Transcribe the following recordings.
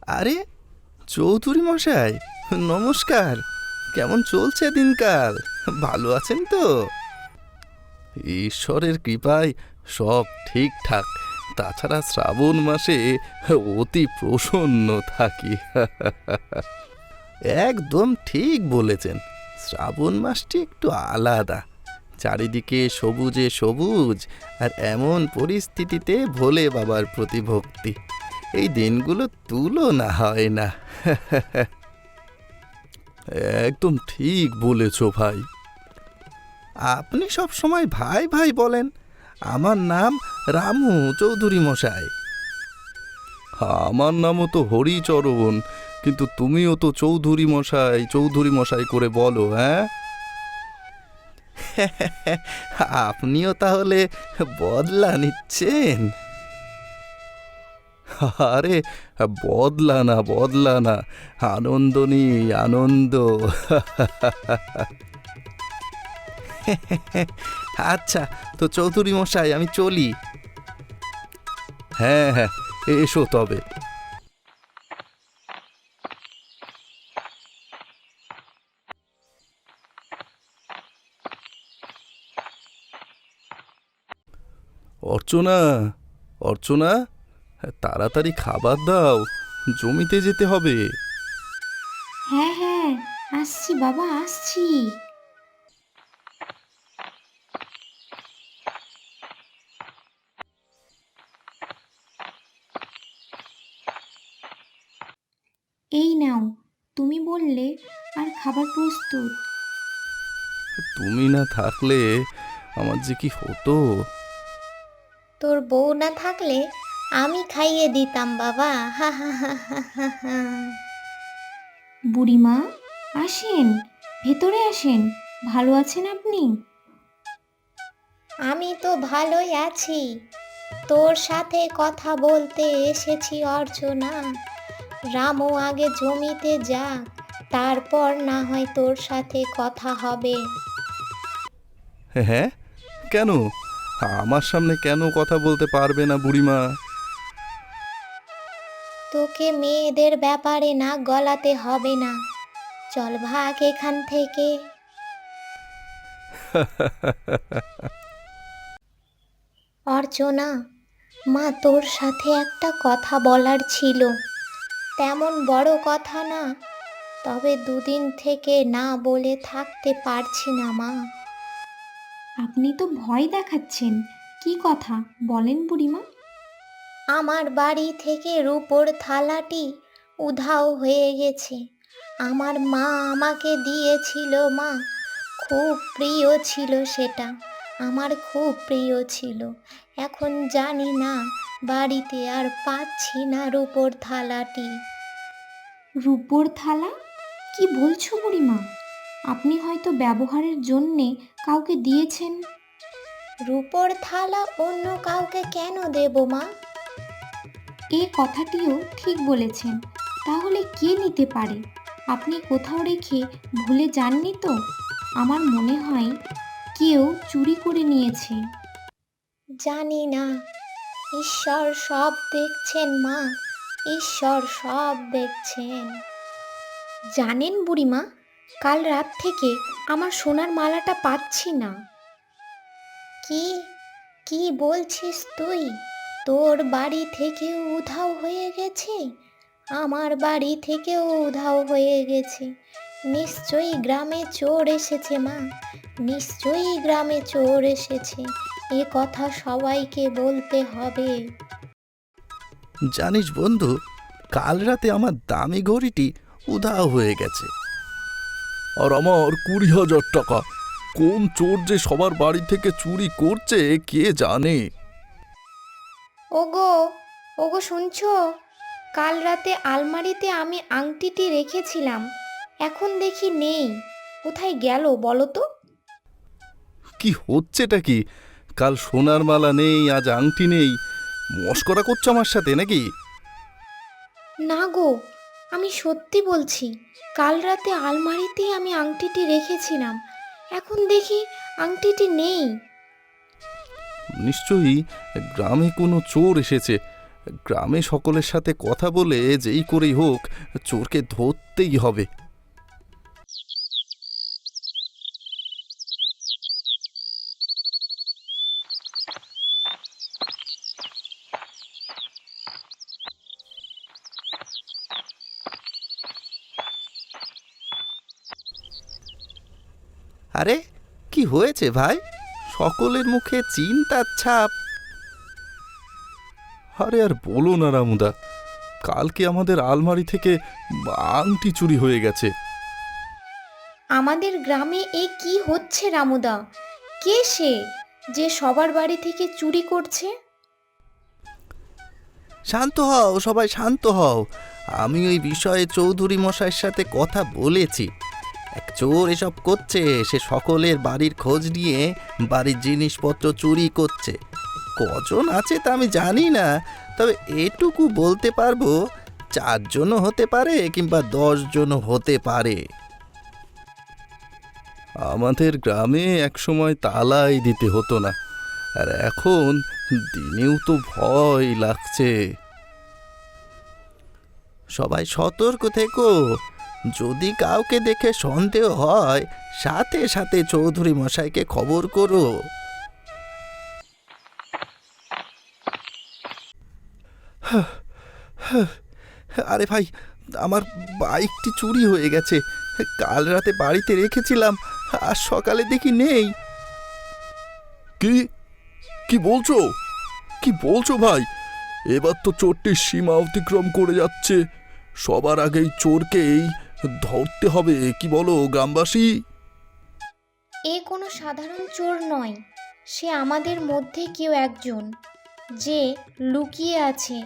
আরে, চৌধুরী মশাই, নমস্কার। কেমন চলছে দিনকাল? ভালো আছেন তো? ঈশ্বরের কৃপায় সব ঠিকঠাক। তাছাড়া শ্রাবণ মাসে অতি প্রসন্ন থাকি। একদম ঠিক বলেছেন। শ্রাবণ মাসটি একটু আলাদা। চারিদিকে সবুজে সবুজ, আর এমন পরিস্থিতিতে ভোলে বাবার প্রতি ভক্তি। এই দিনগুলো তুলনা হয় না। একদম ঠিক বলেছ ভাই। আপনি সব সময় ভাই ভাই বলেন। আমার নাম রামু চৌধুরী মশাই। আমার নামও তো হরিচরণ, কিন্তু তুমিও তো চৌধুরী মশাই চৌধুরী মশাই করে বলো, হ্যাঁ? আপনিও তাহলে বদলা নিচ্ছেন? আরে, বদলা না, আনন্দ নি, আনন্দ। আচ্ছা, তো চৌধুরী মশাই আমি চলি। হ্যাঁ হ্যাঁ, এসো তবে। অর্চনা, অর্চনা, তাড়াতাড়ি খাবার দাও, জমিতে যেতে হবে। হ্যাঁ হ্যাঁ, আসছি বাবা, আসছি। এই নাও, তুমি বললে আর খাবার প্রস্তুত। তুমি না থাকলে আমার যে কি হতো। তোর বউ না থাকলে আমি খাইয়ে দিতাম বাবা। হা হা হা হা হা হা। বুড়িমা, আসেন, ভেতরে আসেন। ভালো আছেন আপনি? আমি তো ভালোই আছি। তোর সাথে কথা বলতে এসেছি অর্চনা। রামু আগে জমিতে যাক, তারপর না হয় তোর সাথে কথা হবে। হ্যাঁ, কেন? আমার সামনে কেন কথা বলতে পারবে না বুড়িমা? তোকে মেয়েদের ব্যাপারে নাক গলাতে হবে না। চল ভাগ এখান থেকে। অর্চনা, মা তোর সাথে একটা কথা বলার ছিল। তেমন বড় কথা না, তবে দুদিন থেকে না বলে থাকতে পারছি না মা। আপনি তো ভয় দেখাচ্ছেন। কি কথা বলেন বুড়িমা? আমার বাড়ি থেকে রূপোর থালাটি উধাও হয়ে গেছে। আমার মা আমাকে দিয়েছিল মা, খুব প্রিয় ছিল সেটা, আমার খুব প্রিয় ছিল। এখন জানি না, বাড়িতে আর পাচ্ছি না রূপোর থালাটি। রূপোর থালা? কি বলছো বুড়িমা? আপনি হয়তো ব্যবহারের জন্যে কাউকে দিয়েছেন। রূপোর থালা অন্য কাউকে কেন দেব মা? এ কথাটিও ঠিক বলেছেন। তাহলে কে নিতে পারে? আপনি কোথাও রেখে ভুলে যাননি তো? আমার মনে হয় কেউ চুরি করে নিয়েছে। জানি না, ঈশ্বর সব দেখছেন মা, ঈশ্বর সব দেখছেন। জানেন বুড়িমা, কাল রাত থেকে আমার সোনার মালাটা পাচ্ছি না। কি কি বলছিস তুই? তোর বাড়ি থেকেও উধাও হয়ে গেছে? আমার বাড়ি থেকেও উধাও হয়ে গেছে। নিশ্চয়ই গ্রামে চোর এসেছে মা, নিশ্চয়ই গ্রামে চোর এসেছে। এ কথা সবাইকে বলতে হবে। জানিস বন্ধু, কাল রাতে আমার দামি ঘড়িটি উধাও হয়ে গেছে। আর আমার 20,000 টাকা। কোন চোর যে সবার বাড়ি থেকে চুরি করছে কে জানে। ওগো, ওগো শুনছো? কাল রাতে আলমারিতে আমি আংটিটি রেখেছিলাম, এখন দেখি নেই। কোথায় গেল বলো তো? কি হচ্ছেটা কি? কাল সোনার মালা নেই, আজ আংটি নেই। মস্করা করছো আমার সাথে নাকি? না গো, আমি সত্যি বলছি। কাল রাতে আলমারিতেই আমি আংটিটি রেখেছিলাম, এখন দেখি আংটিটি নেই। নিশ্চয়ই গ্রামে কোনো চোর এসেছে। গ্রামে সকলের সাথে কথা বলে যেই করেই হোক চোরকে ধরতেই হবে। আরে কি হয়েছে ভাই? সকলের মুখে চিন্তার ছাপ। আরে আর বলো না রামুদা, কালকে আমাদের আলমারি থেকে আংটি চুরি হয়ে গেছে। আমাদের গ্রামে এ কি হচ্ছে রামুদা? কে সে যে সবার বাড়ি থেকে চুরি করছে? শান্ত হও, সবাই শান্ত হও। আমি ওই বিষয়ে চৌধুরী মশাইয়ের সাথে কথা বলেছি। এক চোর এসব করছে, সে সকলের বাড়ির খোঁজ নিয়ে বাড়ির জিনিসপত্র চুরি করছে। কজন আছে তা আমি জানি না, তবে এটুকু বলতে পারবো 4 জনও হতে পারে কিংবা 10 জনও হতে পারে। আমাদের গ্রামে একসময় তালাই দিতে হতো না, আর এখন দিনেও তো ভয় লাগছে। সবাই সতর্ক থেকো। যদি কাউকে দেখে সন্দেহ হয়, সাথে সাথে চৌধুরী মশাইকে খবর করো। আরে ভাই, আমার বাইকটি চুরি হয়ে গেছে। কাল রাতে বাড়িতে রেখেছিলাম, আর সকালে দেখি নেই। কি কি বলছো? কি বলছো ভাই? এবার তো চোরটির সীমা অতিক্রম করে যাচ্ছে। সবার আগেই চোরকেই ধরতে হবে, কি বলো গ্রামবাসী? এ কোনো সাধারণ চোর নয়, সে আমাদের মধ্যে কেউ একজন যে লুকিয়ে আছে।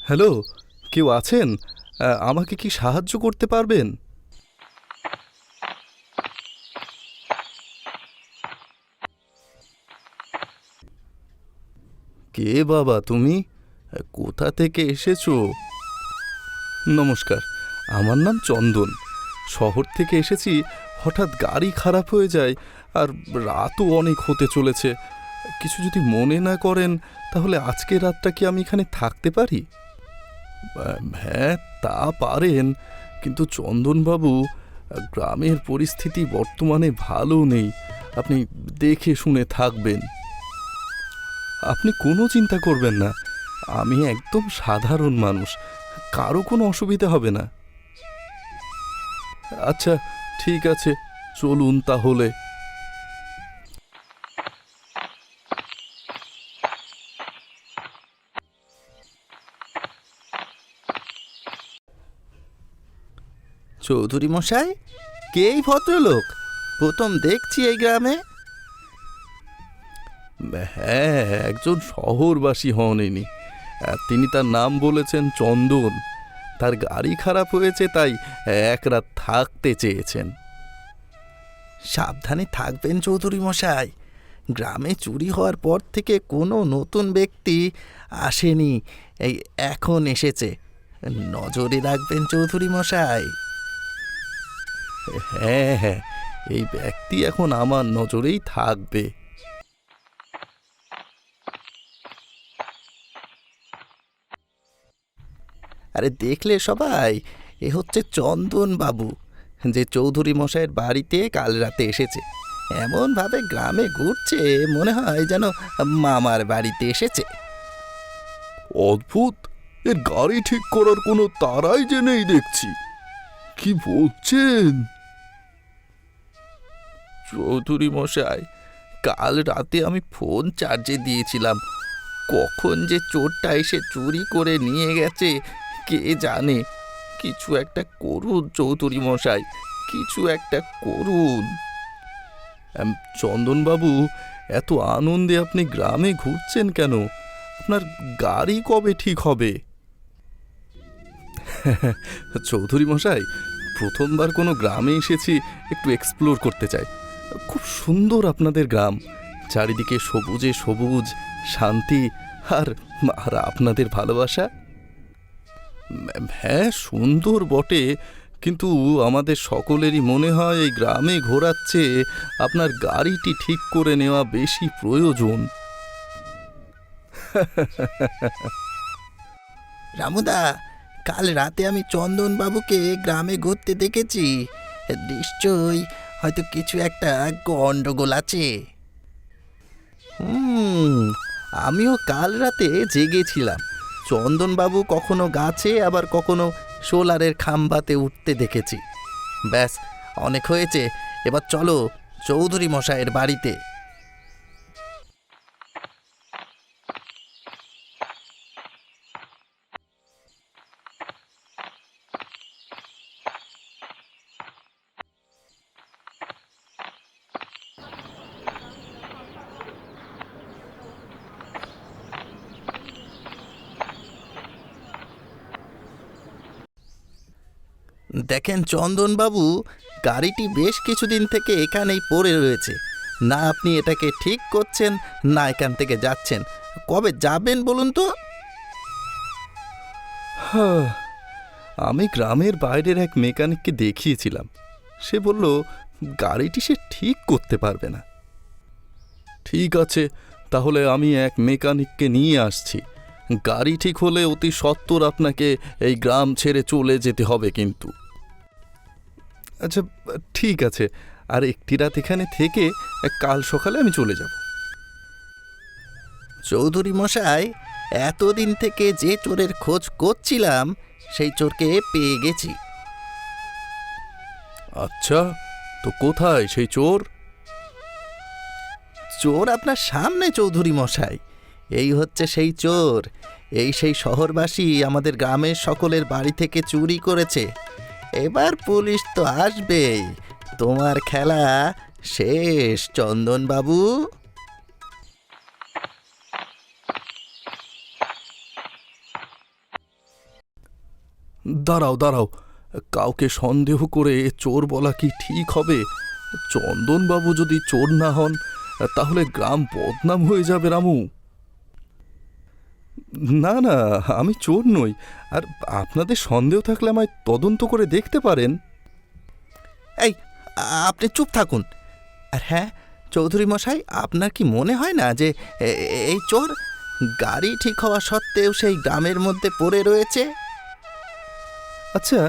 হ্যালো, কেউ আছেন? আমাকে কি সাহায্য করতে পারবেন? কে বাবা তুমি? কোথা থেকে এসেছো? নমস্কার, আমার নাম চন্দন। শহর থেকে এসেছি। হঠাৎ গাড়ি খারাপ হয়ে যায়, আর রাতও অনেক হতে চলেছে। কিছু যদি মনে না করেন, তাহলে আজকের রাতটা কি আমি এখানে থাকতে পারি? হ্যাঁ, তা পারেন, কিন্তু চন্দনবাবু, গ্রামের পরিস্থিতি বর্তমানে ভালো নেই। আপনি দেখে শুনে থাকবেন। আপনি কোনো চিন্তা করবেন না, আমি একদম সাধারণ মানুষ, কারো কোনো অসুবিধা হবে না। আচ্ছা ঠিক আছে, চলুন তাহলে। চৌধুরী মশাই, কে এই ভদ্রলোক? প্রথম দেখছি এই গ্রামে। হ্যাঁ, একজন শহরবাসী হন ইনি। তিনি তার নাম বলেছেন চন্দন। তার গাড়ি খারাপ হয়েছে, তাই এক রাত থাকতে চেয়েছেন। সাবধানে থাকবেন চৌধুরী মশাই। গ্রামে চুরি হওয়ার পর থেকে কোনো নতুন ব্যক্তি আসেনি, এই এখন এসেছে। নজরে রাখবেন চৌধুরী মশাই। হ্যাঁ হ্যাঁ, এই ব্যক্তি এখন আমার নজরেই থাকবে। আরে দেখলে সবাই, এ হচ্ছে চন্দন বাবু, যে চৌধুরী মশাইয়ের বাড়িতে কাল রাতে এসেছে। এমনভাবে গ্রামে ঘুরছে, মনে হয় যেন মামার বাড়িতে এসেছে। অদ্ভুত, এর গাড়ি ঠিক করার কোনো তারাই যে নেই দেখছি। কি বলছেন? চৌধুরী মশাই, কাল রাতে আমি ফোন চার্জে দিয়েছিলাম। কখন যে চোরটা এসে চুরি করে নিয়ে গেছে কে জানে। কিছু একটা করুন চৌধুরী মশাই, কিছু একটা করুন। চন্দনবাবু, এত আনন্দে আপনি গ্রামে ঘুরছেন কেন? আপনার গাড়ি কবে ঠিক হবে? চৌধুরী মশাই, প্রথমবার কোনো গ্রামে এসেছি, একটু এক্সপ্লোর করতে চাই। খুব সুন্দর আপনাদের গ্রাম, চারিদিকে সবুজে সবুজ, শান্তি আর আর আপনাদের ভালোবাসা। হ্যাঁ, সুন্দর বটে, কিন্তু আমাদের সকলেরই মনে হয় এই গ্রামে ঘোরাচ্ছে আপনার গাড়িটি ঠিক করে নেওয়া বেশি প্রয়োজন। রামুদা, কাল রাতে আমি চন্দন বাবুকে গ্রামে ঘুরতে দেখেছি। নিশ্চয়ই হয়তো কিছু একটা গন্ডগোল আছে। আমিও কাল রাতে জেগেছিলাম। চন্দনবাবু কখনো গাছে আবার কখনো সোলারের খাম্বাতে উঠতে দেখেছি। ব্যাস, অনেক হয়েছে, এবার চলো চৌধুরী মশাইয়ের বাড়িতে। দেখেন চন্দনবাবু, গাড়িটি বেশ কিছুদিন থেকে এখানেই পড়ে রয়েছে। না আপনি এটাকে ঠিক করছেন, না এখান থেকে যাচ্ছেন। কবে যাবেন বলুন তো? হ্যাঁ, আমি গ্রামের বাইরের এক মেকানিককে দেখিয়েছিলাম। সে বলল গাড়িটি সে ঠিক করতে পারবে না। ঠিক আছে, তাহলে আমি এক মেকানিককে নিয়ে আসছি। গাড়ি ঠিক হলে অতি সত্বর আপনাকে এই গ্রাম ছেড়ে চলে যেতে হবে কিন্তু। আচ্ছা, ঠিক আছে, আর একটি রাত এখানে থেকে কাল সকালে আমি চলে যাব। চৌধুরী মশাই, এতদিন থেকে যে চোরের খোঁজ করছিলাম সেই চোরকে পেয়ে গেছি। আচ্ছা, তো কোথায় সেই চোর? চোর আপনার সামনে চৌধুরী মশাই। এই হচ্ছে সেই চোর। এই সেই শহরবাসী আমাদের গ্রামের সকলের বাড়ি থেকে চুরি করেছে। এবার পুলিশ তো আসবেই। তোমার খেলা শেষ চন্দনবাবু। দাঁড়াও দাঁড়াও, কাউকে সন্দেহ করে চোর বলা কি ঠিক হবে? চন্দনবাবু যদি চোর না হন তাহলে গ্রাম বদনাম হয়ে যাবে রামু। না না, আমি চোর নই। আর আপনাদের সন্দেহ থাকলে আমায় তদন্ত করে দেখতে পারেন। এই, আপনি চুপ থাকুন। আর হ্যাঁ চৌধুরী মশাই, আপনার কি মনে হয় না যে এই চোর গাড়ি ঠিক হওয়া সত্ত্বেও সেই গ্রামের মধ্যে পড়ে রয়েছে? আচ্ছা,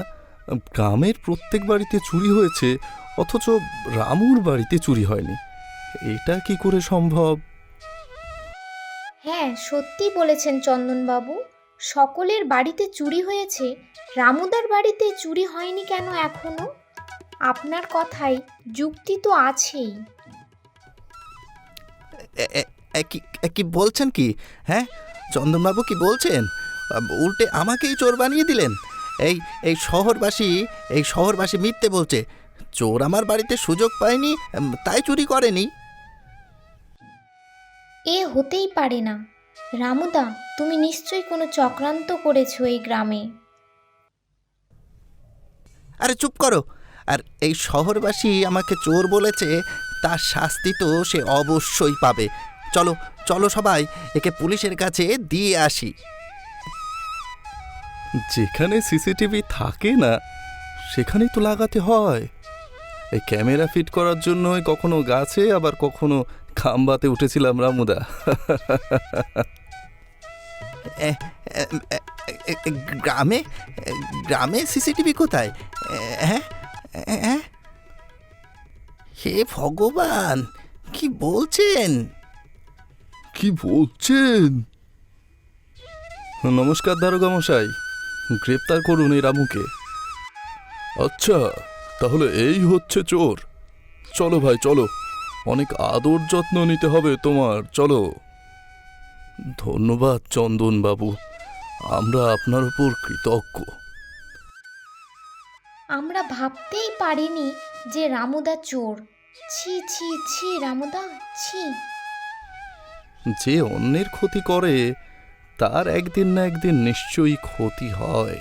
গ্রামের প্রত্যেক বাড়িতে চুরি হয়েছে, অথচ রামুর বাড়িতে চুরি হয়নি। এটা কি করে সম্ভব? হ্যাঁ, সত্যি বলেছেন চন্দনবাবু। সকলের বাড়িতে চুরি হয়েছে, রামুদার বাড়িতে চুরি হয়নি কেন এখনো? আপনার কথায় যুক্তি তো আছেই। কি বলছেন কি? হ্যাঁ, চন্দনবাবু কি বলছেন? উল্টে আমাকেই চোর বানিয়ে দিলেন। এই এই শহরবাসী মিথ্যে বলছে। চোর আমার বাড়িতে সুযোগ পায়নি, তাই চুরি করেনি। এ হতেই পারে না। রামুদা, তুমি নিশ্চয়ই কোনো চক্রান্ত করেছো এই গ্রামে। আরে চুপ করো। আর এই শহরবাসী আমাকে চোর বলেছে, তার শাস্তি তো সে অবশ্যই পাবে। চলো চলো সবাই, একে পুলিশের কাছে দিয়ে আসি। যেখানে সিসিটিভি থাকে না সেখানেই তো লাগাতে হয়। এই ক্যামেরা ফিট করার জন্যই কখনো গাছে আবার কখনো খাম্বাতে উঠেছিলাম রামুদা। গ্রামে গ্রামে সিসিটিভি কোথায়? হ্যাঁ, হে ভগবান, কি বলছেন? কি বলছেন? নমস্কার দারোগা মশাই, গ্রেপ্তার করুন এই রামুকে। আচ্ছা, তাহলে এই হচ্ছে চোর। চলো ভাই চলো, অনেক আদর যত্ন নিতে হবে তোমার, চলো। ধন্যবাদ চন্দনবাবু, আমরা আপনার উপর কৃতজ্ঞ। আমরা ভাবতেই পারিনি যে রামুদা চোর। ছি ছি ছি রামুদা, ছি। যে অন্যের ক্ষতি করে তার একদিন না একদিন নিশ্চয়ই ক্ষতি হয়।